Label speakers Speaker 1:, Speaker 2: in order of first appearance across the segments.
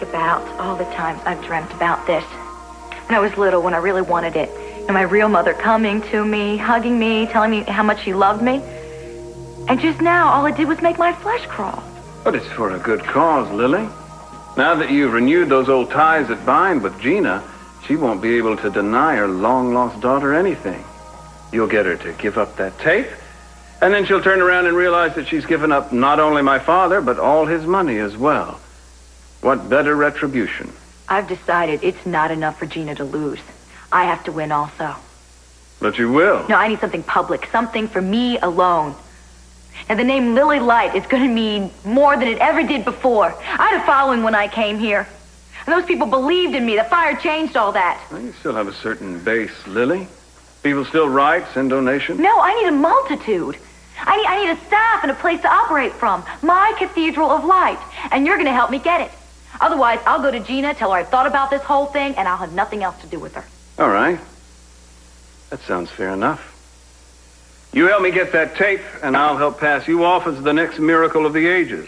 Speaker 1: think about all the times I've dreamt about this. When I was little, when I really wanted it. And my real mother coming to me, hugging me, telling me how much she loved me. And just now, all it did was make my flesh crawl.
Speaker 2: But it's for a good cause, Lily. Now that you've renewed those old ties that bind with Gina, she won't be able to deny her long-lost daughter anything. You'll get her to give up that tape, and then she'll turn around and realize that she's given up not only my father, but all his money as well. What better retribution?
Speaker 1: I've decided it's not enough for Gina to lose. I have to win also.
Speaker 2: But you will.
Speaker 1: No, I need something public, something for me alone. And the name Lily Light is going to mean more than it ever did before. I had a following when I came here. And those people believed in me. The fire changed all that.
Speaker 2: Well, you still have a certain base, Lily. People still write, send donations.
Speaker 1: No, I need a multitude. I need a staff and a place to operate from. My cathedral of light. And you're going to help me get it. Otherwise, I'll go to Gina, tell her I've thought about this whole thing, and I'll have nothing else to do with her.
Speaker 2: All right. That sounds fair enough. You help me get that tape, and I'll help pass you off as the next miracle of the ages.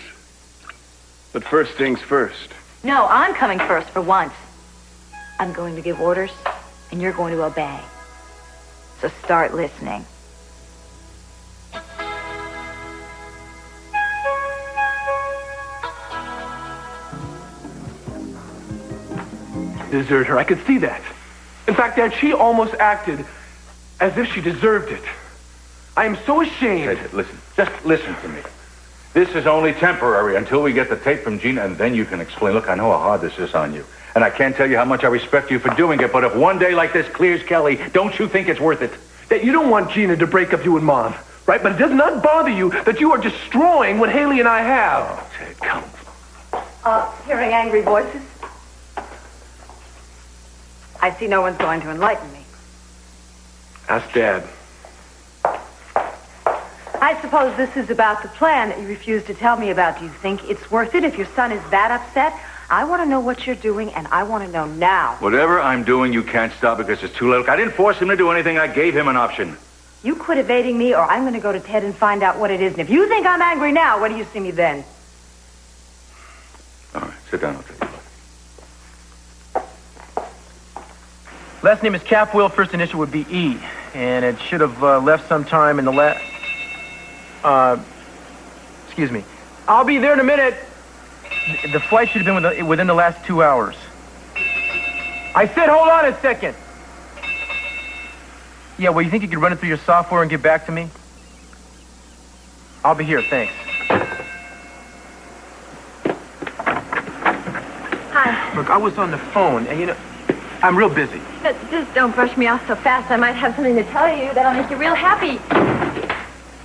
Speaker 2: But first things first.
Speaker 1: No, I'm coming first for once. I'm going to give orders, and you're going to obey. So start listening.
Speaker 3: Desert her. I could see that. In fact, Dad, she almost acted as if she deserved it. I am so ashamed.
Speaker 4: Hey, listen. Just listen to me. This is only temporary until we get the tape from Gina, and then you can explain. Look, I know how hard this is on you. And I can't tell you how much I respect you for doing it, but if one day like this clears Kelly, don't you think it's worth it?
Speaker 3: That you don't want Gina to break up you and Mom, right? But it does not bother you that you are destroying what Hayley and I have.
Speaker 4: Oh, Ted, come.
Speaker 5: Hearing angry voices. I see no one's going to enlighten me.
Speaker 3: Ask Dad.
Speaker 5: I suppose this is about the plan that you refused to tell me about. Do you think it's worth it if your son is that upset? I want to know what you're doing, and I want to know now.
Speaker 4: Whatever I'm doing, you can't stop because it's too late. Look, I didn't force him to do anything. I gave him an option.
Speaker 5: You quit evading me, or I'm going to go to Ted and find out what it is. And if you think I'm angry now, where do you see me then?
Speaker 4: All right, sit down. I'll take a look.
Speaker 6: Last name is Capwell. First initial would be E. And it should have left sometime in the excuse me. I'll be there in a minute. The flight should have been within the last 2 hours. I said hold on a second. Yeah, well, you think you could run it through your software and get back to me? I'll be here, thanks.
Speaker 5: Hi.
Speaker 6: Look, I was on the phone, and you know, I'm real busy.
Speaker 1: Just don't brush me off so fast. I might have something to tell you that'll make you real happy.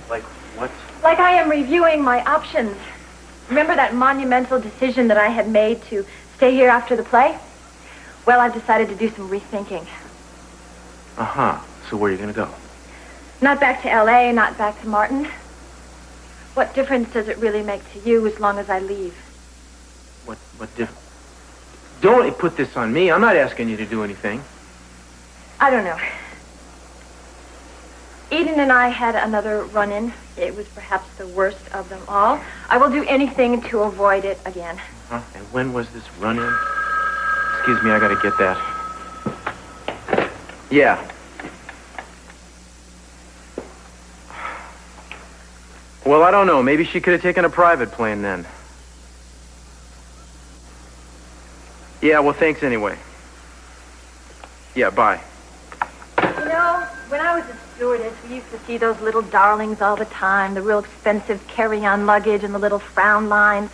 Speaker 6: Like what?
Speaker 1: Like I am reviewing my options. Remember that monumental decision that I had made to stay here after the play? Well, I've decided to do some rethinking.
Speaker 6: Uh-huh. So where are you going to go?
Speaker 1: Not back to L.A., not back to Martin. What difference does it really make to you as long as I leave?
Speaker 6: What difference? Don't put this on me. I'm not asking you to do anything.
Speaker 1: I don't know. Eden and I had another run-in. It was perhaps the worst of them all. I will do anything to avoid it again.
Speaker 6: Huh? And when was this run-in? Excuse me, I gotta get that. Yeah. Well, I don't know. Maybe she could have taken a private plane then. Yeah, well, thanks anyway. Yeah, bye.
Speaker 1: You know, when I was a stewardess, we used to see those little darlings all the time, the real expensive carry-on luggage and the little frown lines.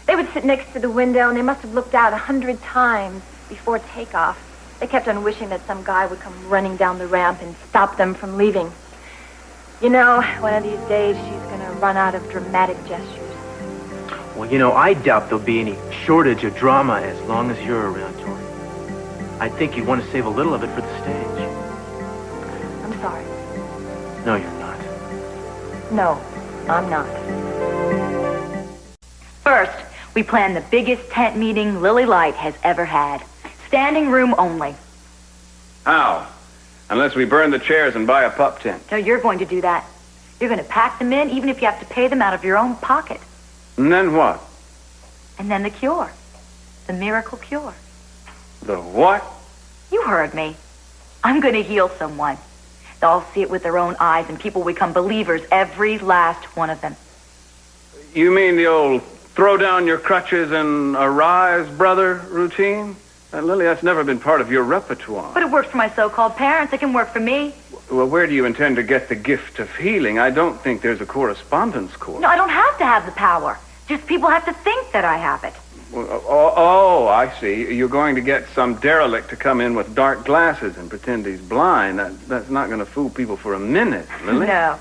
Speaker 1: They would sit next to the window, and they must have looked out 100 times before takeoff. They kept on wishing that some guy would come running down the ramp and stop them from leaving. You know, one of these days, she's going to run out of dramatic gestures.
Speaker 6: Well, you know, I doubt there'll be any shortage of drama as long as you're around, Tori. I think you want to save a little of it for the stage.
Speaker 1: I'm sorry.
Speaker 6: No, you're not.
Speaker 1: No, I'm not. First, we planned the biggest tent meeting Lily Light has ever had. Standing room only.
Speaker 2: How? Unless we burn the chairs and buy a pup tent.
Speaker 1: No, you're going to do that. You're going to pack them in, even if you have to pay them out of your own pocket.
Speaker 2: And then what?
Speaker 1: And then the cure.
Speaker 5: The miracle cure.
Speaker 2: The what?
Speaker 5: You heard me. I'm going to heal someone. They'll all see it with their own eyes, and people become believers, every last one of them.
Speaker 2: You mean the old throw down your crutches and arise, brother routine? Lily, that's never been part of your repertoire.
Speaker 5: But it works for my so-called parents. It can work for me.
Speaker 2: Well, where do you intend to get the gift of healing? I don't think there's a correspondence course.
Speaker 5: No, I don't have to have the power. Just people have to think that I have it.
Speaker 2: Oh, I see. You're going to get some derelict to come in with dark glasses and pretend he's blind. That's not going to fool people for a minute, Lily.
Speaker 5: No.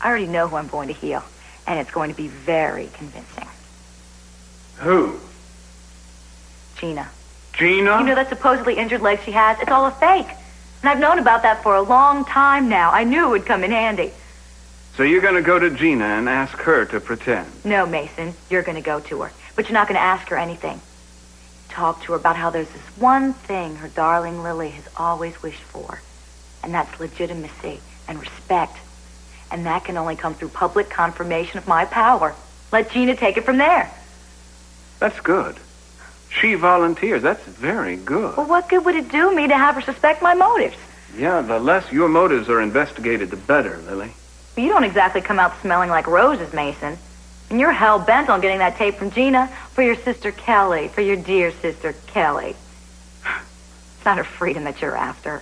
Speaker 5: I already know who I'm going to heal. And it's going to be very convincing.
Speaker 2: Who?
Speaker 5: Gina.
Speaker 2: Gina?
Speaker 5: You know that supposedly injured leg she has? It's all a fake. And I've known about that for a long time now. I knew it would come in handy.
Speaker 2: So you're going to go to Gina and ask her to pretend?
Speaker 5: No, Mason. You're going to go to her. But you're not going to ask her anything. Talk to her about how there's this one thing her darling Lily has always wished for. And that's legitimacy and respect. And that can only come through public confirmation of my power. Let Gina take it from there.
Speaker 2: That's good. She volunteers. That's very good.
Speaker 5: Well, what good would it do me to have her suspect my motives?
Speaker 2: Yeah, the less your motives are investigated, the better, Lily.
Speaker 5: But you don't exactly come out smelling like roses, Mason. And you're hell-bent on getting that tape from Gina for your sister Kelly, for your dear sister Kelly. It's not her freedom that you're after.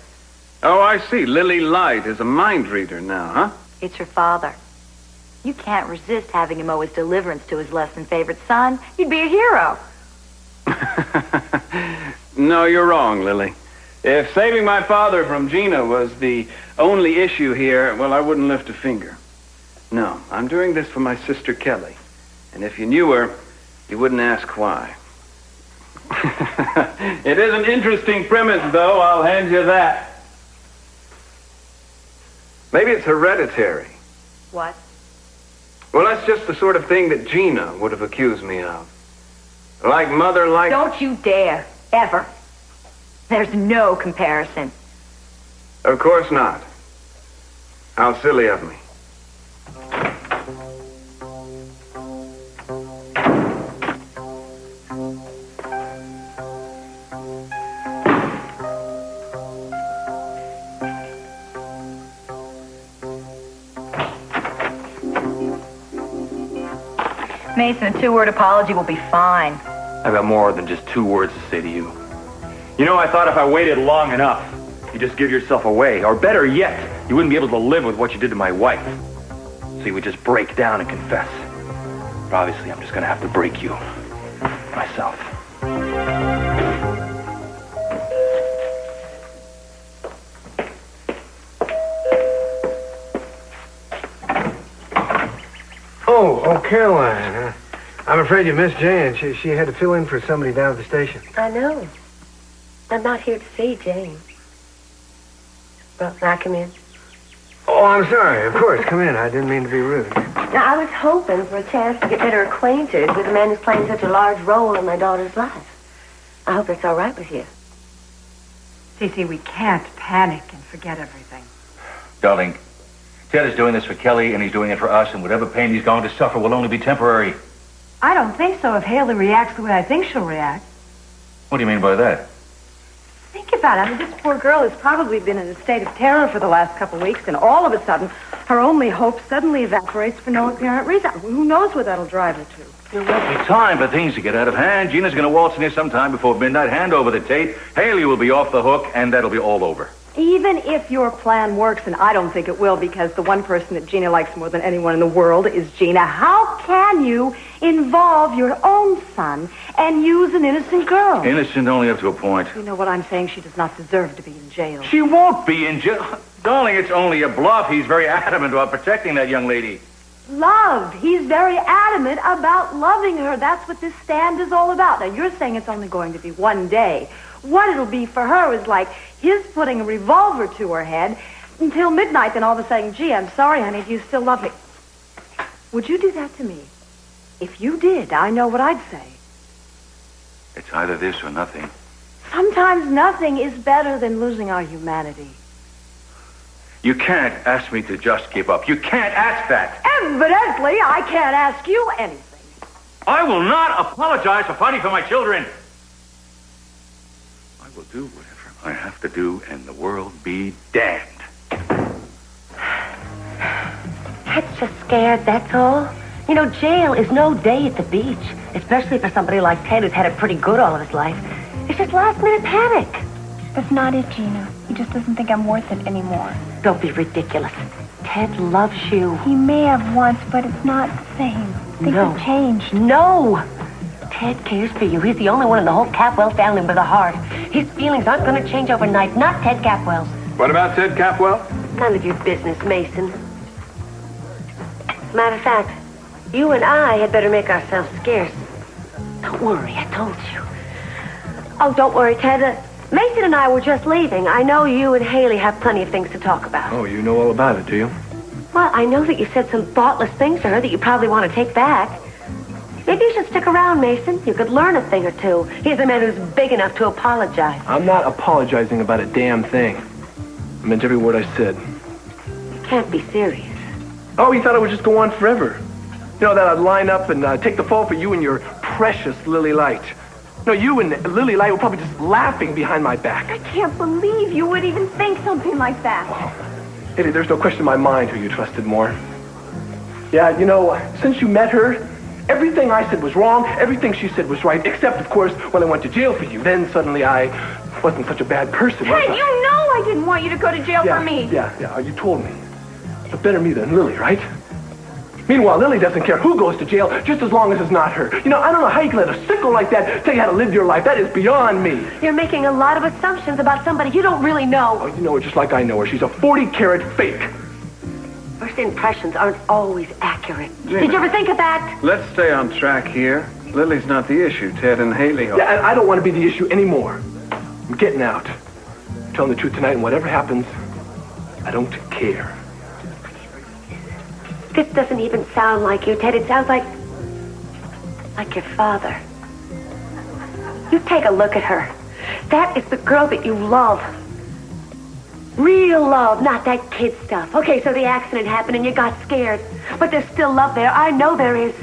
Speaker 2: Oh, I see. Lily Light is a mind reader now, huh?
Speaker 5: It's your father. You can't resist having him owe his deliverance to his less-than-favorite son. You'd be a hero.
Speaker 2: No, you're wrong, Lily. If saving my father from Gina was the only issue here, well, I wouldn't lift a finger. No, I'm doing this for my sister Kelly. And if you knew her, you wouldn't ask why. It is an interesting premise, though, I'll hand you that. Maybe it's hereditary.
Speaker 5: What?
Speaker 2: Well, that's just the sort of thing that Gina would have accused me of. Like mother, like...
Speaker 5: Don't you dare. Ever. There's no comparison.
Speaker 2: Of course not. How silly of me.
Speaker 5: Mason, a 2-word apology will be fine.
Speaker 6: I've got more than just 2 words to say to you. You know, I thought if I waited long enough, you'd just give yourself away. Or better yet, you wouldn't be able to live with what you did to my wife. So you would just break down and confess. But obviously, I'm just going to have to break you myself.
Speaker 7: Oh, Caroline. I'm afraid you missed Jan. She had to fill in for somebody down at the station.
Speaker 8: I know. I'm not here to see Jane. Well, can I come in?
Speaker 7: Oh, I'm sorry. Of course, come in. I didn't mean to be rude.
Speaker 8: Now, I was hoping for a chance to get better acquainted with a man who's playing such a large role in my daughter's life. I hope that's all right with you.
Speaker 5: Cece, we can't panic and forget everything.
Speaker 4: Darling, Ted is doing this for Kelly, and he's doing it for us, and whatever pain he's going to suffer will only be temporary.
Speaker 5: I don't think so if Hayley reacts the way I think she'll react.
Speaker 4: What do you mean by that?
Speaker 5: Think about it. I mean, this poor girl has probably been in a state of terror for the last couple of weeks, and all of a sudden, her only hope suddenly evaporates for no apparent reason. Who knows where that'll drive her to?
Speaker 4: There won't be time for things to get out of hand. Gina's going to waltz in here sometime before midnight, hand over the tape. Hayley will be off the hook, and that'll be all over.
Speaker 5: Even if your plan works, and I don't think it will, because the one person that Gina likes more than anyone in the world is Gina, how can you involve your own son and use an innocent girl?
Speaker 4: Innocent only up to a point.
Speaker 5: You know what I'm saying? She does not deserve to be in jail.
Speaker 4: She won't be in jail. Darling, it's only a bluff. He's very adamant about protecting that young lady.
Speaker 5: Love. He's very adamant about loving her. That's what this stand is all about. Now, you're saying it's only going to be one day. What it'll be for her is like his putting a revolver to her head until midnight, then all of a sudden, gee, I'm sorry, honey, do you still love me? Would you do that to me? If you did, I know what I'd say.
Speaker 4: It's either this or nothing.
Speaker 5: Sometimes nothing is better than losing our humanity.
Speaker 4: You can't ask me to just give up. You can't ask that.
Speaker 5: Evidently, I can't ask you anything.
Speaker 4: I will not apologize for fighting for my children. do whatever I have to do, and the world be damned.
Speaker 8: Ted's just scared, that's all. You know, jail is no day at the beach, especially for somebody like Ted who's had it pretty good all of his life. It's just last-minute panic.
Speaker 1: That's not it, Gina. He just doesn't think I'm worth it anymore.
Speaker 8: Don't be ridiculous. Ted loves you.
Speaker 1: He may have once, but it's not the same. Things have changed.
Speaker 8: No! Ted cares for you. He's the only one in the whole Capwell family with a heart. His feelings aren't going to change overnight. Not Ted Capwell's.
Speaker 2: What about Ted Capwell?
Speaker 8: None of your business, Mason. Matter of fact, you and I had better make ourselves scarce. Don't worry, I told you. Oh, don't worry, Ted. Mason and I were just leaving. I know you and Hayley have plenty of things to talk about.
Speaker 7: Oh, you know all about it, do you?
Speaker 8: Well, I know that you said some thoughtless things to her that you probably want to take back. Maybe you should stick around, Mason. You could learn a thing or two. He's a man who's big enough to apologize.
Speaker 7: I'm not apologizing about a damn thing. I meant every word I said.
Speaker 8: You can't be serious.
Speaker 7: Oh, you thought it would just go on forever? You know, that I'd line up and take the fall for you and your precious Lily Light. No, you and Lily Light were probably just laughing behind my back.
Speaker 1: I can't believe you would even think something like that.
Speaker 7: Oh, Lily, there's no question in my mind who you trusted more. Yeah, you know, since you met her, everything I said was wrong, everything she said was right, except, of course, when I went to jail for you. Then suddenly I wasn't such a bad person, was I?
Speaker 1: Hey, you know I didn't want you to go to jail for me.
Speaker 7: Yeah, you told me. But better me than Lily, right? Meanwhile, Lily doesn't care who goes to jail, just as long as it's not her. You know, I don't know how you can let a sickle like that tell you how to live your life. That is beyond me.
Speaker 8: You're making a lot of assumptions about somebody you don't really know.
Speaker 7: Oh, you know her just like I know her. She's a 40-carat fake.
Speaker 8: First impressions aren't always accurate.
Speaker 2: Gina,
Speaker 8: Did you ever think of that?
Speaker 2: Let's stay on track here. Lily's not the issue. Ted and Hayley are.
Speaker 7: Yeah, and I don't want to be the issue anymore. I'm getting out. I'm telling the truth tonight, and whatever happens, I don't care.
Speaker 8: This doesn't even sound like you, Ted. It sounds like your father. You take a look at her. That is the girl that you love. Real love, not that kid stuff. Okay, so the accident happened and you got scared. But there's still love there. I know there is.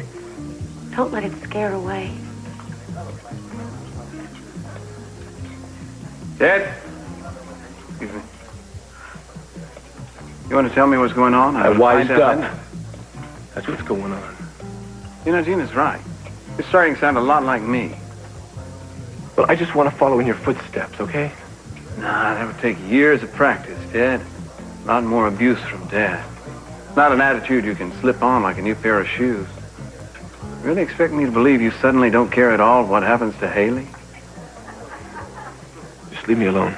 Speaker 8: Don't let it scare away.
Speaker 2: Ted? Excuse me. You want to tell me what's going on?
Speaker 7: I wised up. That's what's going on.
Speaker 2: You know, Gina's right. You're starting to sound a lot like me.
Speaker 7: Well, I just want to follow in your footsteps, okay?
Speaker 2: Nah, that would take years of practice, Ted. A lot more abuse from Dad. Not an attitude you can slip on like a new pair of shoes. You really expect me to believe you suddenly don't care at all what happens to Hayley?
Speaker 7: Just leave me alone.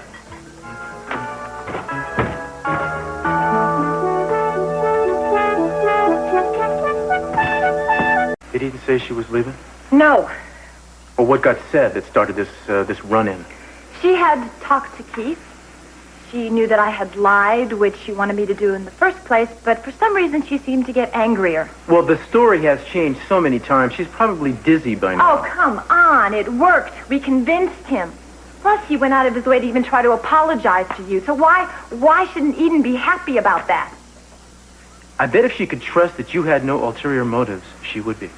Speaker 7: Did he say she was leaving?
Speaker 1: No.
Speaker 7: Or what got said that started this run-in?
Speaker 1: She had talked to Keith. She knew that I had lied, which she wanted me to do in the first place, but for some reason she seemed to get angrier.
Speaker 9: Well, the story has changed so many times. She's probably dizzy by now.
Speaker 1: Oh, come on. It worked. We convinced him. Plus, he went out of his way to even try to apologize to you. So why shouldn't Eden be happy about that?
Speaker 9: I bet if she could trust that you had no ulterior motives, she would be.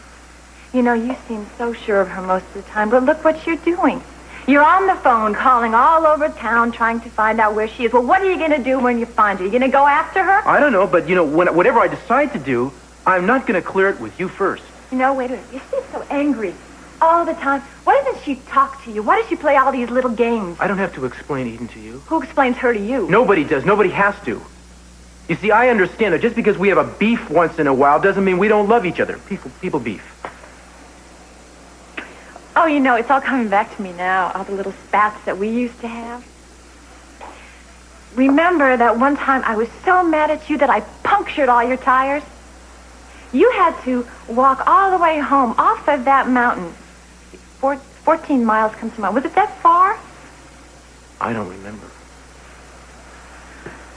Speaker 1: You know, you seem so sure of her most of the time, but look what you're doing. You're on the phone calling all over town trying to find out where she is. Well, what are you going to do when you find her? You going to go after her?
Speaker 9: I don't know, but, you know, whatever I decide to do, I'm not going to clear it with you first.
Speaker 1: You know, wait a minute. You seem so angry all the time. Why doesn't she talk to you? Why does she play all these little games?
Speaker 9: I don't have to explain Eden to you.
Speaker 1: Who explains her to you?
Speaker 9: Nobody does. Nobody has to. You see, I understand that just because we have a beef once in a while doesn't mean we don't love each other. People beef.
Speaker 1: Oh, you know, it's all coming back to me now, all the little spats that we used to have. Remember that one time I was so mad at you that I punctured all your tires? You had to walk all the way home off of that mountain. 14 miles comes to mind. Was it that far?
Speaker 9: I don't remember.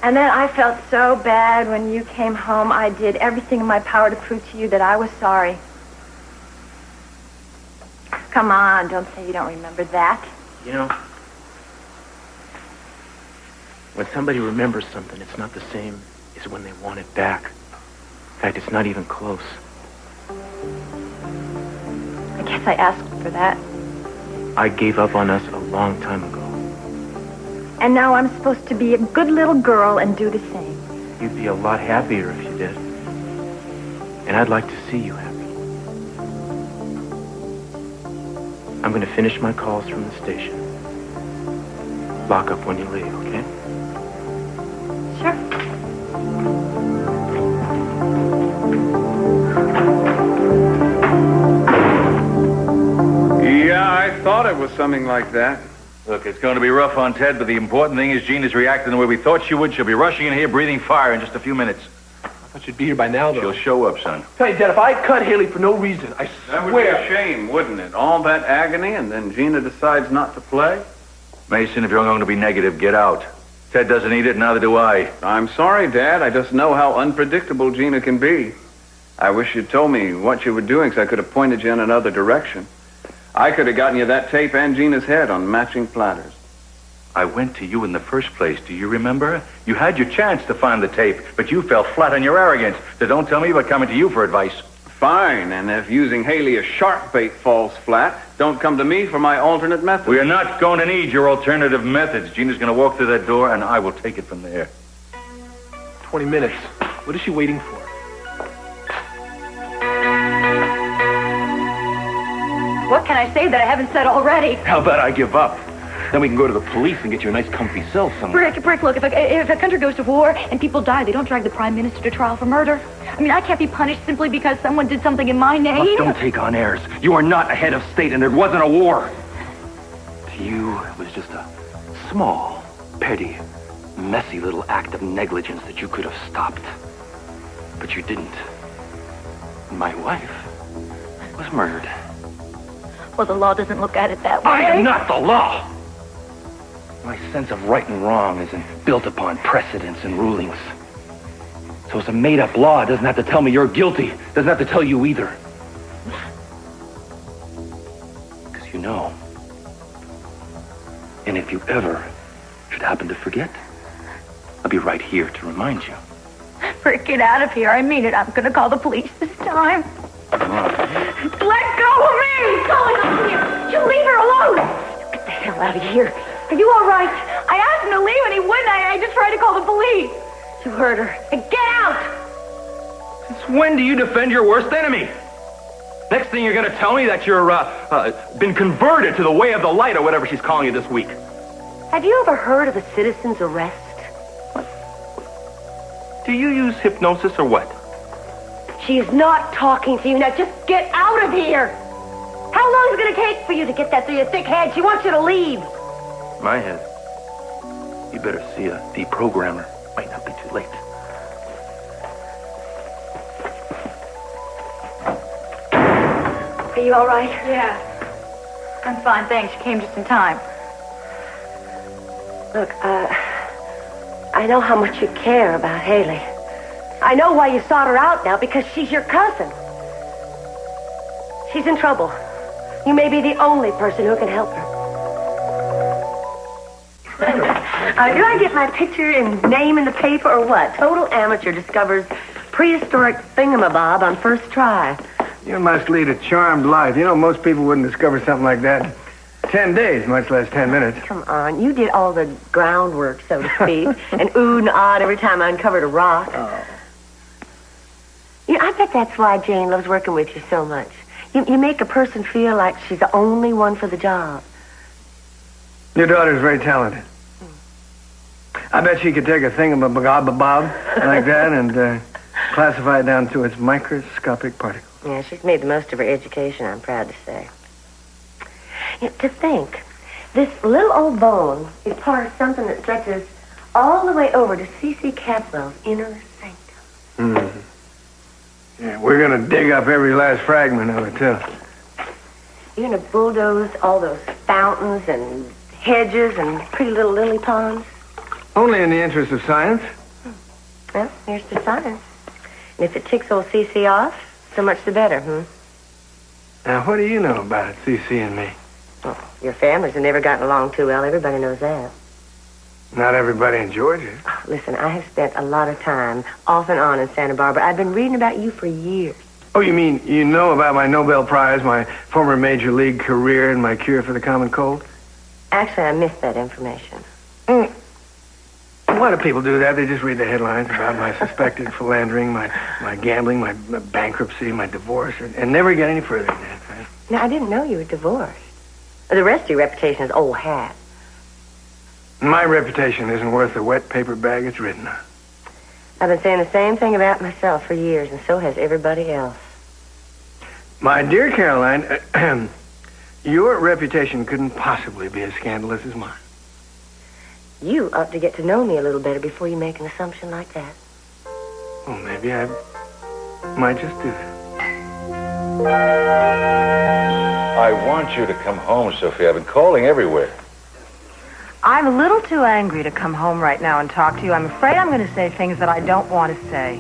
Speaker 1: And then I felt so bad when you came home. I did everything in my power to prove to you that I was sorry. Come on, don't say you don't remember that.
Speaker 9: You know, when somebody remembers something, it's not the same as when they want it back. In fact, it's not even close.
Speaker 1: I guess I asked for that.
Speaker 9: I gave up on us a long time ago.
Speaker 1: And now I'm supposed to be a good little girl and do the same.
Speaker 9: You'd be a lot happier if you did. And I'd like to see you happy. I'm going to finish my calls from the station. Lock up when you leave, okay?
Speaker 1: Sure.
Speaker 2: Yeah, I thought it was something like that.
Speaker 4: Look, it's going to be rough on Ted, but the important thing is Gina's reacting the way we thought she would. She'll be rushing in here, breathing fire in just a few minutes.
Speaker 7: I thought you'd be here by now, though.
Speaker 4: She'll show up, son.
Speaker 7: Tell you, Dad, if I cut Hayley for no reason, I
Speaker 2: That would
Speaker 7: swear...
Speaker 2: be a shame, wouldn't it? All that agony, and then Gina decides not to play?
Speaker 4: Mason, if you're going to be negative, get out. Ted doesn't need it, neither do I.
Speaker 2: I'm sorry, Dad. I just know how unpredictable Gina can be. I wish you'd told me what you were doing so I could have pointed you in another direction. I could have gotten you that tape and Gina's head on matching platters.
Speaker 4: I went to you in the first place, do you remember? You had your chance to find the tape, but you fell flat on your arrogance. So don't tell me about coming to you for advice.
Speaker 2: Fine, and if using Hayley as shark bait falls flat, don't come to me for my alternate method.
Speaker 4: We are not going to need your alternative methods. Gina's going to walk through that door, and I will take it from there.
Speaker 7: 20 minutes. What is she waiting for?
Speaker 5: What can I say that I haven't said already?
Speaker 9: How about I give up? Then we can go to the police and get you a nice comfy cell somewhere.
Speaker 5: Brick, look, if a country goes to war and people die, they don't drag the prime minister to trial for murder. I mean, I can't be punished simply because someone did something in my name.
Speaker 9: Look, don't take on airs. You are not a head of state, and there wasn't a war. To you, it was just a small, petty, messy little act of negligence that you could have stopped. But you didn't. My wife was murdered.
Speaker 5: Well, the law doesn't look at it that way.
Speaker 9: I am not the law. My sense of right and wrong isn't built upon precedents and rulings. So it's a made-up law. It doesn't have to tell me you're guilty. It doesn't have to tell you either. Because you know. And if you ever should happen to forget, I'll be right here to remind you.
Speaker 5: Brick, get out of here. I mean it. I'm going to call the police this time.
Speaker 4: Come on.
Speaker 5: Let go of me! He's calling up here. You leave her alone. Get the hell out of here. Are you all right? I asked him to leave and he wouldn't. I just tried to call the police. You heard her. And get out!
Speaker 9: Since when do you defend your worst enemy? Next thing you're going to tell me that you're, been converted to the way of the light or whatever she's calling you this week.
Speaker 8: Have you ever heard of a citizen's arrest?
Speaker 9: What? Do you use hypnosis or what?
Speaker 8: She is not talking to you. Now just get out of here. How long is it going to take for you to get that through your thick head? She wants you to leave.
Speaker 9: My head. You better see a deprogrammer. Might not be too late.
Speaker 8: Are you all right?
Speaker 5: Yeah. I'm fine, thanks. You came just in time.
Speaker 8: Look, I know how much you care about Hayley. I know why you sought her out now, because she's your cousin. She's in trouble. You may be the only person who can help her. Do I get my picture and name in the paper or what? Total amateur discovers prehistoric thingamabob on first try.
Speaker 10: You must lead a charmed life. You know, most people wouldn't discover something like that in 10 days, much less 10 minutes.
Speaker 8: Come on, you did all the groundwork, so to speak, and oohed and awed every time I uncovered a rock.
Speaker 10: Oh.
Speaker 8: You know, I bet that's why Jane loves working with you so much. You make a person feel like she's the only one for the job.
Speaker 10: Your daughter's very talented. I bet she could take a thingamabob like that and classify it down to its microscopic particles.
Speaker 8: Yeah, she's made the most of her education, I'm proud to say. You know, to think, this little old bone is part of something that stretches all the way over to C.C. Caswell's inner sanctum.
Speaker 10: Mm-hmm. Yeah, we're going to dig up every last fragment of it, too.
Speaker 8: You're going to bulldoze all those fountains and hedges and pretty little lily ponds?
Speaker 10: Only in the interest of science.
Speaker 8: Well, here's the science. And if it ticks old C.C. off, so much the better,
Speaker 10: Now, what do you know about it, C.C. and me?
Speaker 8: Well, your families have never gotten along too well. Everybody knows that.
Speaker 10: Not everybody in Georgia.
Speaker 8: Oh, listen, I have spent a lot of time off and on in Santa Barbara. I've been reading about you for years.
Speaker 10: Oh, you mean you know about my Nobel Prize, my former Major League career, and my cure for the common cold?
Speaker 8: Actually, I missed that information.
Speaker 10: why do people do that? They just read the headlines about my suspected philandering, my gambling, my bankruptcy, my divorce, and never get any further than that, right?
Speaker 8: Now, I didn't know you were divorced. The rest of your reputation is old hat.
Speaker 10: My reputation isn't worth the wet paper bag it's written on.
Speaker 8: I've been saying the same thing about myself for years, and so has everybody else.
Speaker 10: My dear Caroline, your reputation couldn't possibly be as scandalous as mine.
Speaker 8: You ought to get to know me a little better before you make an assumption like that.
Speaker 10: Well, maybe I might just do that.
Speaker 4: I want you to come home, Sophie. I've been calling everywhere.
Speaker 5: I'm a little too angry to come home right now and talk to you. I'm afraid I'm going to say things that I don't want to say.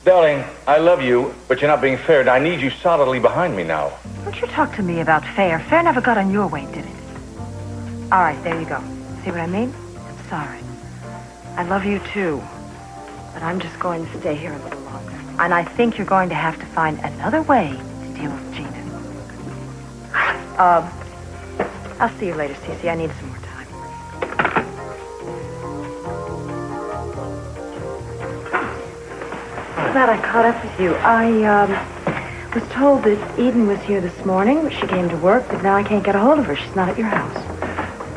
Speaker 4: Darling, I love you, but you're not being fair, and I need you solidly behind me now.
Speaker 5: Don't you talk to me about fair. Fair never got on your way, did it? All right, there you go. See what I mean? I'm sorry. I love you, too. But I'm just going to stay here a little longer. And I think you're going to have to find another way to deal with Gina. I'll see you later, Cece. I need some more time. Glad I caught up with you. I was told that Eden was here this morning. She came to work, but now I can't get a hold of her. She's not at your house.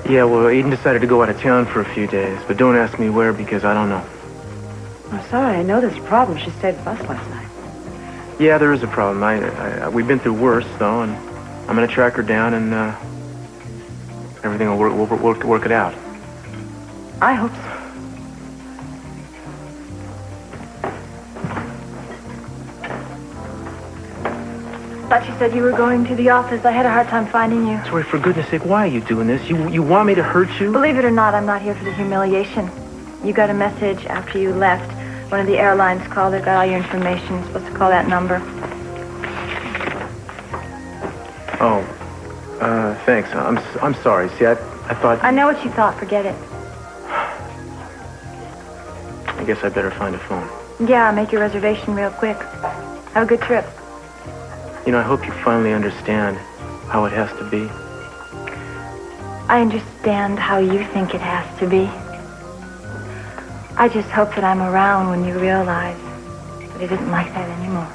Speaker 7: Yeah, well, Eden decided to go out of town for a few days, but don't ask me where because I don't know.
Speaker 5: I'm sorry. I know there's a problem. She stayed with us last night.
Speaker 7: Yeah, there is a problem. We've been through worse, though, and I'm going to track her down and everything will work it out.
Speaker 5: I hope so. Thought you said you were going to the office. I had a hard time finding you.
Speaker 7: Tori, for goodness sake, why are you doing this? You want me to hurt you?
Speaker 1: Believe it or not, I'm not here for the humiliation. You got a message after you left. One of the airlines called. They've got all your information. You're supposed to call that number.
Speaker 7: Oh, thanks. I'm sorry. See, I thought...
Speaker 1: I know what you thought. Forget it.
Speaker 7: I guess I better find a phone.
Speaker 1: Yeah, make your reservation real quick. Have a good trip.
Speaker 7: You know, I hope you finally understand how it has to be.
Speaker 1: I understand how you think it has to be. I just hope that I'm around when you realize that it isn't like that anymore.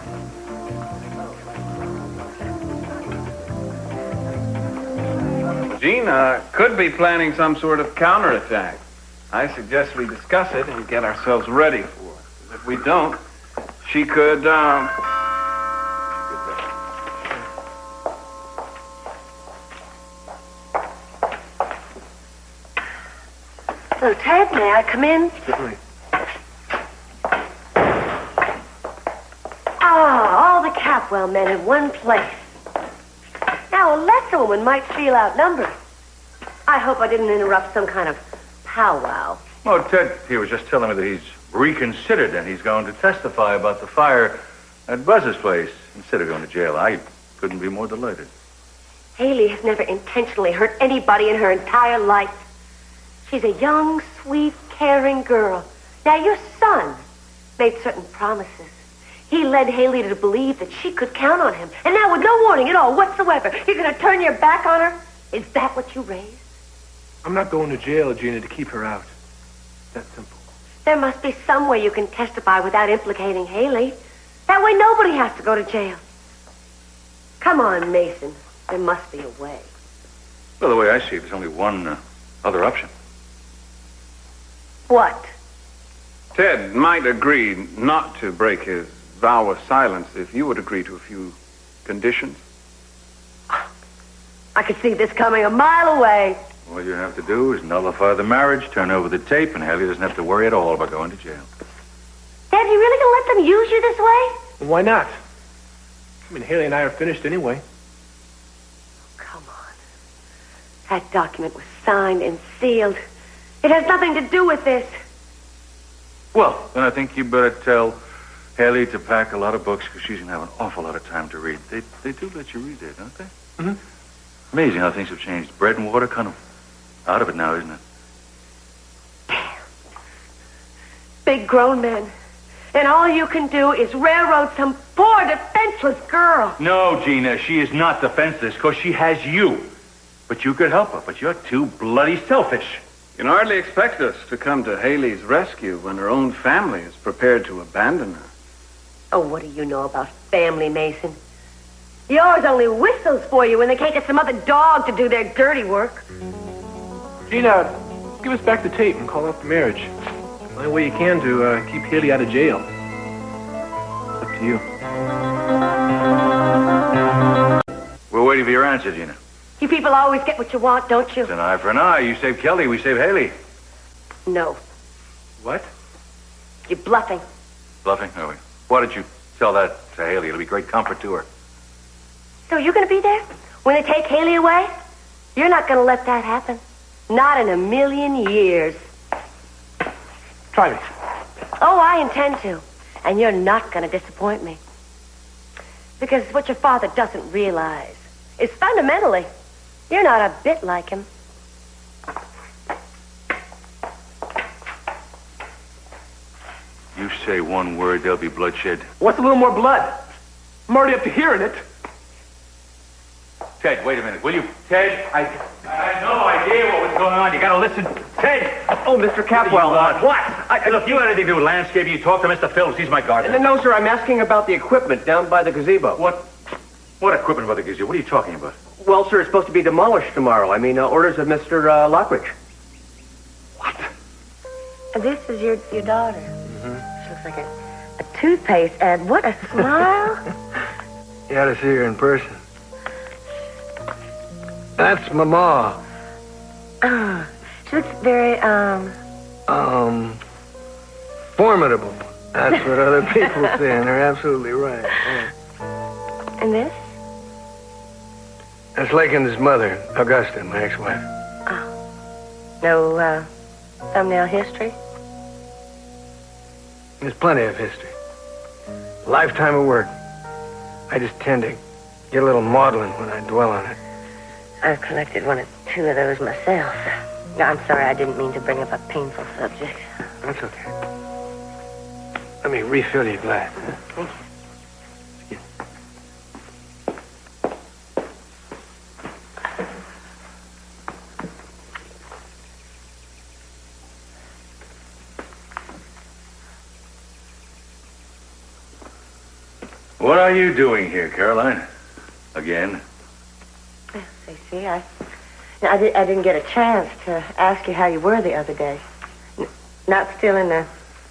Speaker 2: Gina could be planning some sort of counterattack. I suggest we discuss it and get ourselves ready for it. If we don't, she could,
Speaker 8: Hello, Ted. May I come in?
Speaker 7: Certainly.
Speaker 8: Ah, all the Capwell men in one place. Now, a lesser woman might feel outnumbered. I hope I didn't interrupt some kind of powwow.
Speaker 4: Oh, Ted, he was just telling me that he's reconsidered and he's going to testify about the fire at Buzz's place instead of going to jail. I couldn't be more delighted.
Speaker 8: Hayley has never intentionally hurt anybody in her entire life. She's a young, sweet, caring girl. Now, your son made certain promises. He led Hayley to believe that she could count on him. And now, with no warning at all whatsoever, you're going to turn your back on her? Is that what you raised?
Speaker 3: I'm not going to jail, Gina, to keep her out. That simple.
Speaker 8: There must be some way you can testify without implicating Hayley. That way nobody has to go to jail. Come on, Mason. There must be a way.
Speaker 4: Well, the way I see it, there's only one other option.
Speaker 8: What?
Speaker 2: Ted might agree not to break his vow of silence if you would agree to a few conditions.
Speaker 8: I could see this coming a mile away.
Speaker 4: All you have to do is nullify the marriage, turn over the tape, and Hayley doesn't have to worry at all about going to jail.
Speaker 8: Dad, you really gonna let them use you this way?
Speaker 3: Well, why not? I mean, Hayley and I are finished anyway.
Speaker 8: Come on. That document was signed and sealed. It has nothing to do with this.
Speaker 4: Well, then I think you better tell Hayley to pack a lot of books because she's going to have an awful lot of time to read. They do let you read there, don't they?
Speaker 3: Mm-hmm.
Speaker 4: Amazing how things have changed. Bread and water kind of out of it now, isn't it?
Speaker 8: Damn. Big grown men. And all you can do is railroad some poor defenseless girl.
Speaker 4: No, Gina, she is not defenseless because she has you. But you could help her, but you're too bloody selfish.
Speaker 2: You can hardly expect us to come to Hayley's rescue when her own family is prepared to abandon her.
Speaker 8: Oh, what do you know about family, Mason? He always only whistles for you when they can't get some other dog to do their dirty work.
Speaker 7: Gina, give us back the tape and call off the marriage. The only way you can to keep Hayley out of jail. It's up to you.
Speaker 4: We're waiting for your answer, Gina.
Speaker 8: You people always get what you want, don't you?
Speaker 4: It's an eye for an eye. You save Kelly, we save Hayley.
Speaker 8: No.
Speaker 4: What?
Speaker 8: You're bluffing.
Speaker 4: Bluffing? Are we? Why don't you tell that to Hayley? It'll be great comfort to her.
Speaker 8: So you're going to be there when they take Hayley away? You're not going to let that happen. Not in a million years.
Speaker 7: Try me.
Speaker 8: Oh, I intend to. And you're not going to disappoint me. Because what your father doesn't realize is fundamentally, you're not a bit like him.
Speaker 4: You say one word, there'll be bloodshed.
Speaker 7: What's a little more blood? I'm already up to hearing it.
Speaker 4: Ted, wait a minute, will you? Ted, I had no idea what was going on. You gotta listen. Ted!
Speaker 9: Oh, Mr. Capwell.
Speaker 4: What? Look, you had anything to do with landscaping. You talk to Mr. Phillips. He's my gardener.
Speaker 9: No, sir, I'm asking about the equipment down by the gazebo.
Speaker 4: What equipment by the gazebo? What are you talking about?
Speaker 9: Well, sir, it's supposed to be demolished tomorrow. I mean, orders of Mr. Lockridge.
Speaker 4: What?
Speaker 8: This is your daughter. She looks like a toothpaste, and what a smile.
Speaker 10: You ought to see her in person. That's my ma.
Speaker 8: She looks very,
Speaker 10: formidable. That's what other people say, and they're absolutely right. Yeah.
Speaker 8: And this?
Speaker 10: That's Lakin's mother, Augusta, my ex-wife.
Speaker 8: Oh. No, thumbnail history?
Speaker 10: There's plenty of history. Lifetime of work. I just tend to get a little maudlin when I dwell on it.
Speaker 8: I've collected one or two of those myself. No, I'm sorry, I didn't mean to bring up a painful subject.
Speaker 10: That's okay. Let me refill your glass.
Speaker 8: Thank you.
Speaker 4: What are you doing here, Caroline? Again?
Speaker 8: See, I didn't get a chance to ask you how you were the other day. Not still in the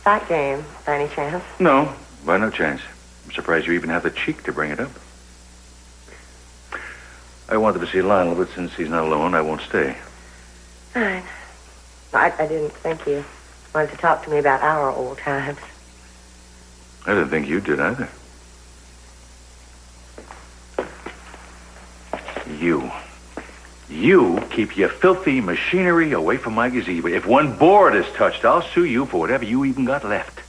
Speaker 8: fight game, by any chance?
Speaker 4: No, by no chance. I'm surprised you even have the cheek to bring it up. I wanted to see Lionel, but since he's not alone, I won't stay.
Speaker 8: Fine. I didn't think you wanted to talk to me about our old times.
Speaker 4: I didn't think you did either. You keep your filthy machinery away from my gazebo. If one board is touched, I'll sue you for whatever you even got left.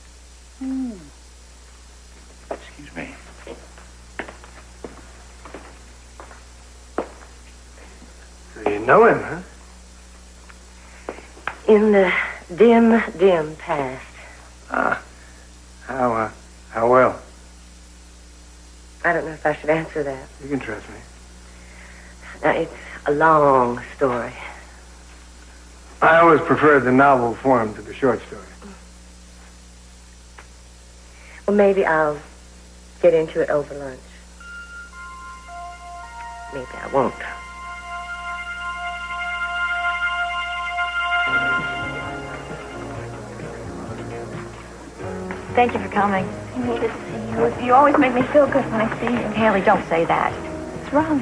Speaker 4: Excuse me.
Speaker 10: So you know him, huh?
Speaker 8: In the dim past.
Speaker 10: How well?
Speaker 8: I don't know if I should answer that.
Speaker 10: You can trust me.
Speaker 8: Now, it's a long story.
Speaker 10: I always preferred the novel form to the short story.
Speaker 8: Well, maybe I'll get into it over lunch. Maybe I won't.
Speaker 1: Thank you for coming.
Speaker 11: I needed to see you. You always make me feel good when I see you.
Speaker 1: Haley, don't say that.
Speaker 11: What's wrong?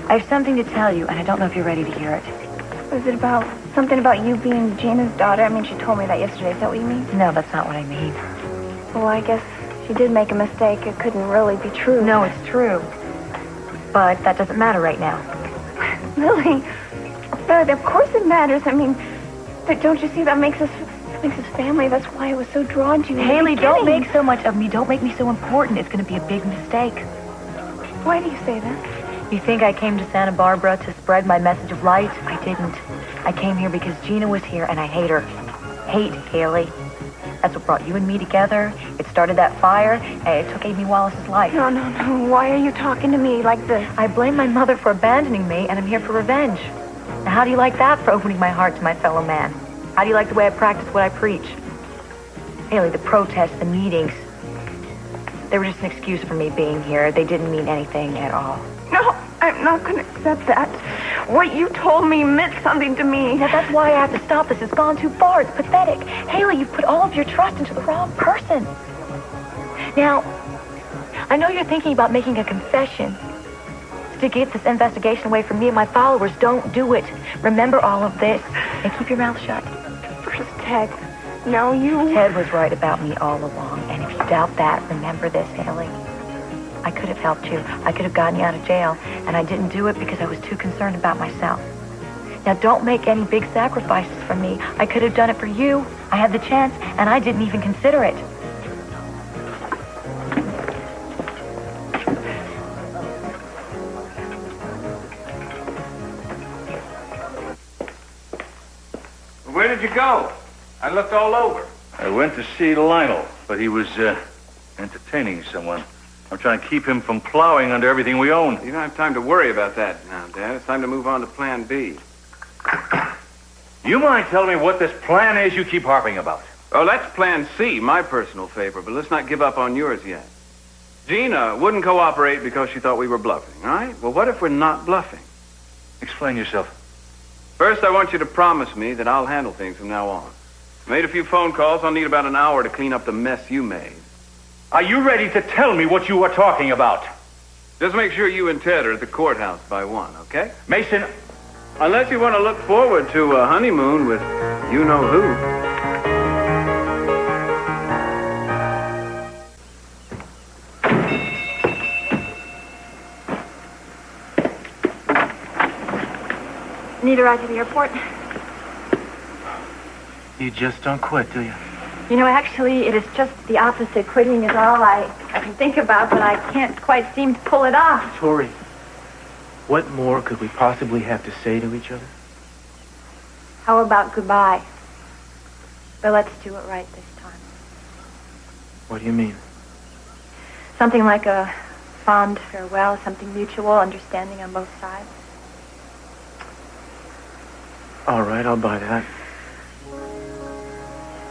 Speaker 1: I have something to tell you, and I don't know if you're ready to hear it.
Speaker 11: Was it about something about you being Gina's daughter? I mean, she told me that yesterday. Is that what you mean?
Speaker 1: No, that's not what I mean.
Speaker 11: Well, I guess she did make a mistake. It couldn't really be true.
Speaker 1: No, it's true. But that doesn't matter right now.
Speaker 11: Really? But of course it matters. I mean, but don't you see that makes us family? That's why I was so drawn to you.
Speaker 1: Haley, don't make so much of me. Don't make me so important. It's going to be a big mistake.
Speaker 11: Why do you say that?
Speaker 1: You think I came to Santa Barbara to spread my message of light? I didn't. I came here because Gina was here, and I hate her. Hate Haley. That's what brought you and me together. It started that fire, and it took Amy Wallace's life.
Speaker 11: No. Why are you talking to me like this?
Speaker 1: I blame my mother for abandoning me, and I'm here for revenge. Now, how do you like that for opening my heart to my fellow man?
Speaker 12: How do you like the way I practice what I preach? Haley, the protests, the meetings, they were just an excuse for me being here. They didn't mean anything at all.
Speaker 11: No, I'm not going to accept that. What you told me meant something to me.
Speaker 12: Well, that's why I have to stop this. It's gone too far. It's pathetic. Haley, you've put all of your trust into the wrong person. Now, I know you're thinking about making a confession to get this investigation away from me and my followers. Don't do it. Remember all of this and keep your mouth shut.
Speaker 11: First, Ted. No, you...
Speaker 12: Ted was right about me all along. And if you doubt that, remember this, Haley. I could have helped you. I could have gotten you out of jail. And I didn't do it because I was too concerned about myself. Now, don't make any big sacrifices for me. I could have done it for you. I had the chance, and I didn't even consider it.
Speaker 2: Where did you go? I looked all over.
Speaker 4: I went to see Lionel, but he was entertaining someone. I'm trying to keep him from plowing under everything we own.
Speaker 2: You don't have time to worry about that now, Dad. It's time to move on to Plan B.
Speaker 4: You mind telling me what this plan is you keep harping about?
Speaker 2: Oh, that's Plan C, my personal favorite, but let's not give up on yours yet. Gina wouldn't cooperate because she thought we were bluffing, all right? Well, what if we're not bluffing?
Speaker 4: Explain yourself.
Speaker 2: First, I want you to promise me that I'll handle things from now on. Made a few phone calls. I'll need about an hour to clean up the mess you made.
Speaker 4: Are you ready to tell me what you are talking about?
Speaker 2: Just make sure you and Ted are at the courthouse by 1, okay?
Speaker 4: Mason.
Speaker 2: Unless you want to look forward to a honeymoon with you-know-who.
Speaker 1: Need a ride to the airport?
Speaker 9: You just don't quit, do you?
Speaker 1: You know, actually, it is just the opposite. Quitting is all I can think about, but I can't quite seem to pull it off.
Speaker 9: Tori, what more could we possibly have to say to each other?
Speaker 1: How about goodbye? But let's do it right this time.
Speaker 9: What do you mean?
Speaker 1: Something like a fond farewell, something mutual, understanding on both sides.
Speaker 9: All right, I'll buy that.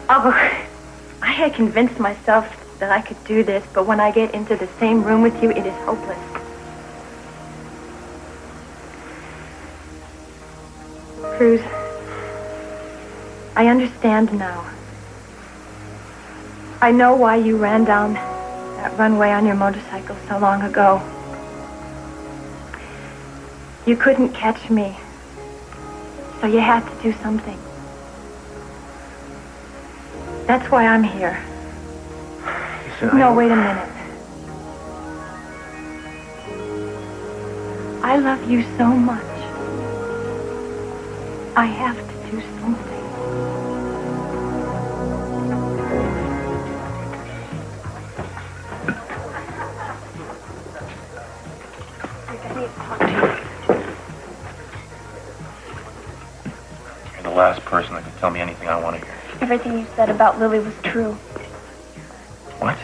Speaker 1: Oh, I had convinced myself that I could do this, but when I get into the same room with you, it is hopeless. Cruz, I understand now. I know why you ran down that runway on your motorcycle so long ago. You couldn't catch me, so you had to do something. That's why I'm here.
Speaker 9: Listen,
Speaker 1: no, wait a minute. I love you so much. I have to do something.
Speaker 11: I need to talk to you.
Speaker 9: You're the last person that can tell me anything I want to hear.
Speaker 11: Everything you said about Lily was true.
Speaker 9: What?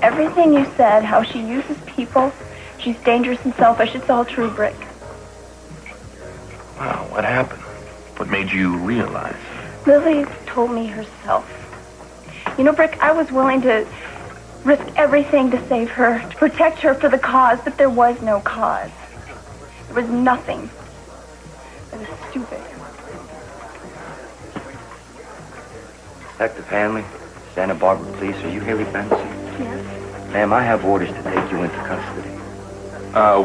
Speaker 11: Everything you said, how she uses people, she's dangerous and selfish, it's all true, Brick.
Speaker 9: Wow, what happened? What made you realize?
Speaker 11: Lily told me herself. You know, Brick, I was willing to risk everything to save her, to protect her for the cause, but there was no cause. There was nothing. It was stupid.
Speaker 6: Detective Hanley, Santa Barbara Police, are you Haley Benson?
Speaker 11: Yes.
Speaker 6: Ma'am, I have orders to take you into custody.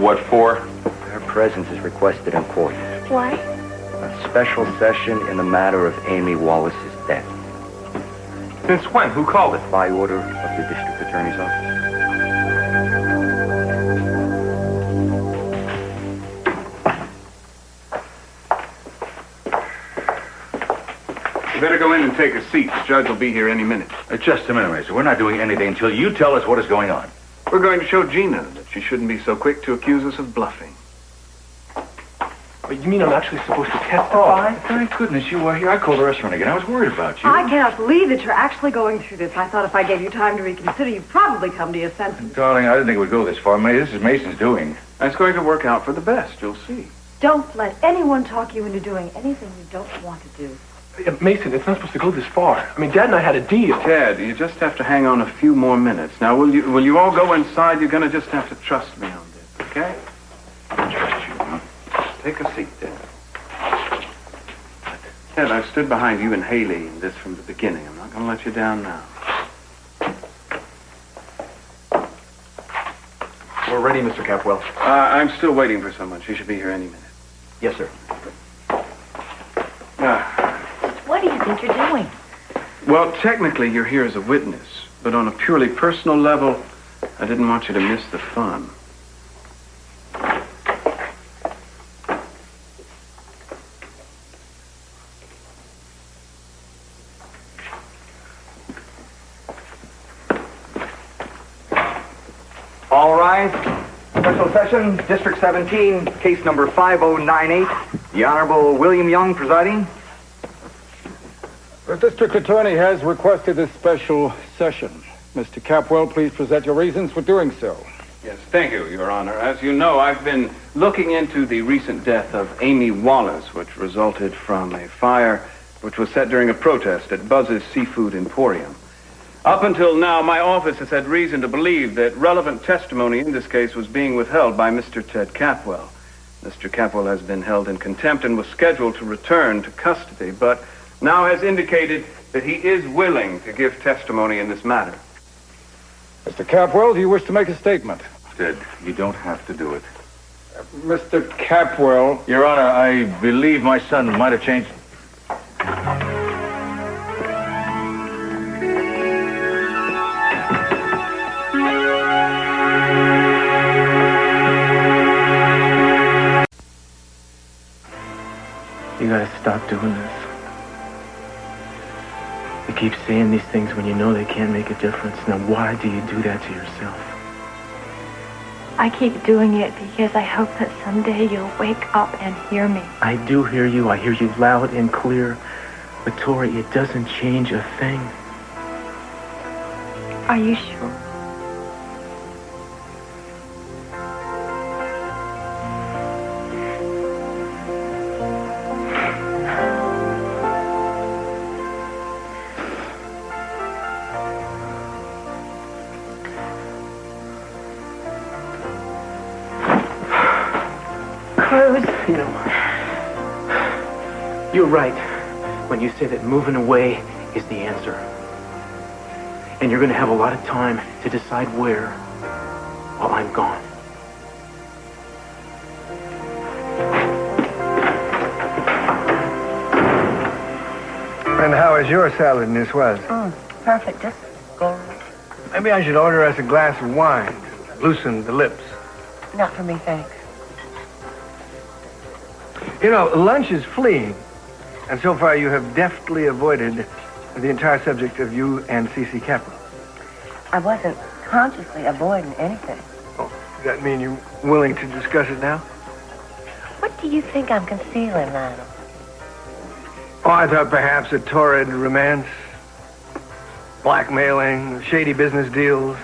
Speaker 4: What for?
Speaker 6: Her presence is requested in court.
Speaker 11: Why?
Speaker 6: A special session in the matter of Amy Wallace's death.
Speaker 3: Since when? Who called it?
Speaker 6: By order of the district attorney's office.
Speaker 2: You better go in and take a seat. The judge will be here any minute.
Speaker 4: Just a minute, Mason. We're not doing anything until you tell us what is going on.
Speaker 2: We're going to show Gina that she shouldn't be so quick to accuse us of bluffing.
Speaker 3: But you mean I'm actually supposed to testify?
Speaker 4: Oh, thank goodness you were here. I called the restaurant again. I was worried about you.
Speaker 5: I cannot believe that you're actually going through this. I thought if I gave you time to reconsider, you'd probably come to your senses.
Speaker 4: Darling, I didn't think it would go this far. This is Mason's doing.
Speaker 2: It's going to work out for the best. You'll see.
Speaker 5: Don't let anyone talk you into doing anything you don't want to do.
Speaker 7: Mason, it's not supposed to go this far. I mean, Dad and I had a deal.
Speaker 2: Ted, you just have to hang on a few more minutes. Now, will you all go inside? You're going to just have to trust me on this, okay? I trust you, huh? Take a seat, Ted. Ted, I've stood behind you and Hayley in this from the beginning. I'm not going to let you down now.
Speaker 9: We're ready, Mr. Capwell.
Speaker 2: I'm still waiting for someone. She should be here any minute.
Speaker 9: Yes, sir.
Speaker 12: What do you think you're doing?
Speaker 2: Well, technically, you're here as a witness. But on a purely personal level, I didn't want you to miss the fun.
Speaker 13: All rise. Special session, District 17, case number 5098. The Honorable William Young presiding.
Speaker 14: The district attorney has requested this special session. Mr. Capwell, please present your reasons for doing so.
Speaker 2: Yes, thank you, Your Honor. As you know, I've been looking into the recent death of Amy Wallace, which resulted from a fire which was set during a protest at Buzz's Seafood Emporium. Up until now, my office has had reason to believe that relevant testimony in this case was being withheld by Mr. Ted Capwell. Mr. Capwell has been held in contempt and was scheduled to return to custody, but now has indicated that he is willing to give testimony in this matter.
Speaker 14: Mr. Capwell, do you wish to make a statement?
Speaker 4: Ted, you don't have to do it.
Speaker 14: Mr. Capwell.
Speaker 4: Your Honor, I believe my son might have changed.
Speaker 15: You gotta stop doing this. You keep saying these things when you know they can't make a difference. Now, why do you do that to yourself?
Speaker 1: I keep doing it because I hope that someday you'll wake up and hear me.
Speaker 15: I do hear you. I hear you loud and clear. But, Tori, it doesn't change a thing.
Speaker 1: Are you sure? Cruz.
Speaker 15: You know, you're right when you say that moving away is the answer. And you're going to have a lot of time to decide where while I'm gone.
Speaker 10: And how is your salad, Miss Was?
Speaker 8: Perfect. Just go.
Speaker 10: Maybe I should order us a glass of wine to loosen the lips.
Speaker 8: Not for me, thanks.
Speaker 10: You know, lunch is fleeing, and so far you have deftly avoided the entire subject of you and C.C. Capwell.
Speaker 8: I wasn't consciously avoiding anything.
Speaker 10: Oh, does that mean you're willing to discuss it now?
Speaker 8: What do you think I'm concealing, Lionel?
Speaker 10: Oh, I thought perhaps a torrid romance, blackmailing, shady business deals,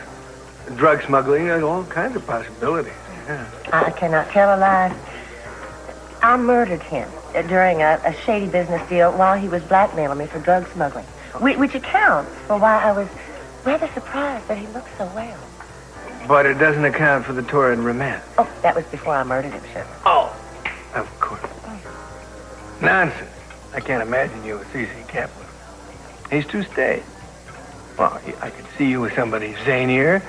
Speaker 10: drug smuggling, there's all kinds of possibilities. Yeah.
Speaker 8: I cannot tell a lie. I murdered him during a shady business deal while he was blackmailing me for drug smuggling, which accounts for why I was rather surprised that he looked so well.
Speaker 10: But it doesn't account for the torrid romance.
Speaker 8: Oh, that was before I murdered him, sure.
Speaker 10: Oh, of course. Nonsense. I can't imagine you with C.C. Capwell. He's too staid. Well, I could see you with somebody zanier.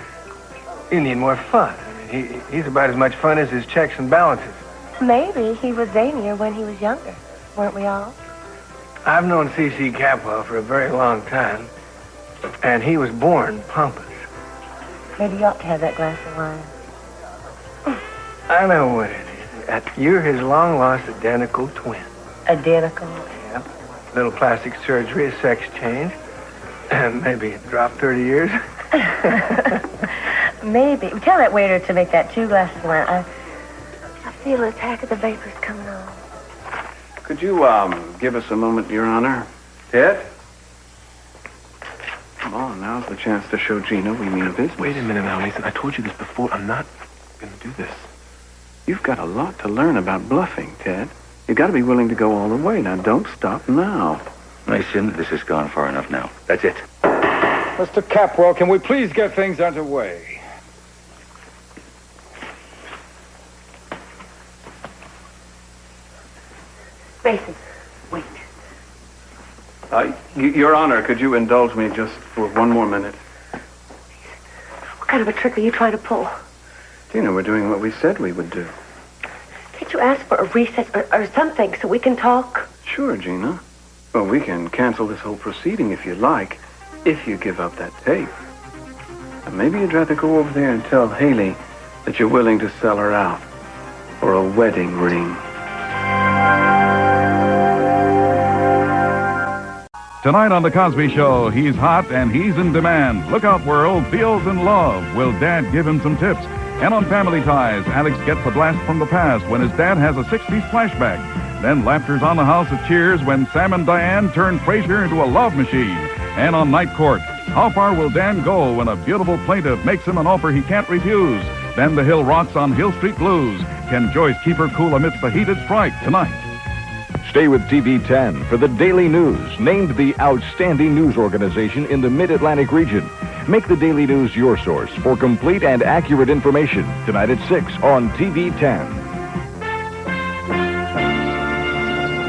Speaker 10: You need more fun. I mean, he's about as much fun as his checks and balances.
Speaker 8: Maybe he was zanier when he was younger. Weren't we all?
Speaker 10: I've known C.C. Capwell for a very long time, and he was born pompous.
Speaker 8: Maybe you ought to have that glass of wine.
Speaker 10: I know what it is. You're his long-lost identical twin.
Speaker 8: Identical?
Speaker 10: Yep. Little plastic surgery, a sex change, and maybe it dropped 30 years.
Speaker 8: Maybe. Tell that waiter to make that 2 glasses of wine. I feel an attack of the vapors coming on.
Speaker 2: Could you, give us a moment, Your Honor? Ted? Come on, now's the chance to show Gina we mean business.
Speaker 15: Wait a minute now, Mason. I told you this before. I'm not going to do this.
Speaker 2: You've got a lot to learn about bluffing, Ted. You've got to be willing to go all the way. Now, don't stop now.
Speaker 4: Meison, this has gone far enough now. That's it.
Speaker 14: Mr. Capwell, can we please get things underway?
Speaker 8: Meison, wait.
Speaker 2: Your Honor, could you indulge me just for one more minute?
Speaker 8: What kind of a trick are you trying to pull?
Speaker 2: Gina, we're doing what we said we would do.
Speaker 8: Can't you ask for a recess or something so we can talk?
Speaker 2: Sure, Gina. Well, we can cancel this whole proceeding if you like, if you give up that tape. And maybe you'd rather go over there and tell Hayley that you're willing to sell her out for a wedding ring.
Speaker 16: Tonight on The Cosby Show, he's hot and he's in demand. Look out, world, Theo's in love. Will Dad give him some tips? And on Family Ties, Alex gets a blast from the past when his dad has a 60s flashback. Then laughter's on the house of Cheers when Sam and Diane turn Frasier into a love machine. And on Night Court, how far will Dan go when a beautiful plaintiff makes him an offer he can't refuse? Then the Hill rocks on Hill Street Blues. Can Joyce keep her cool amidst the heated strike tonight?
Speaker 17: Stay with TV 10 for the Daily News, named the outstanding news organization in the Mid-Atlantic region. Make the Daily News your source for complete and accurate information tonight at 6 on TV 10.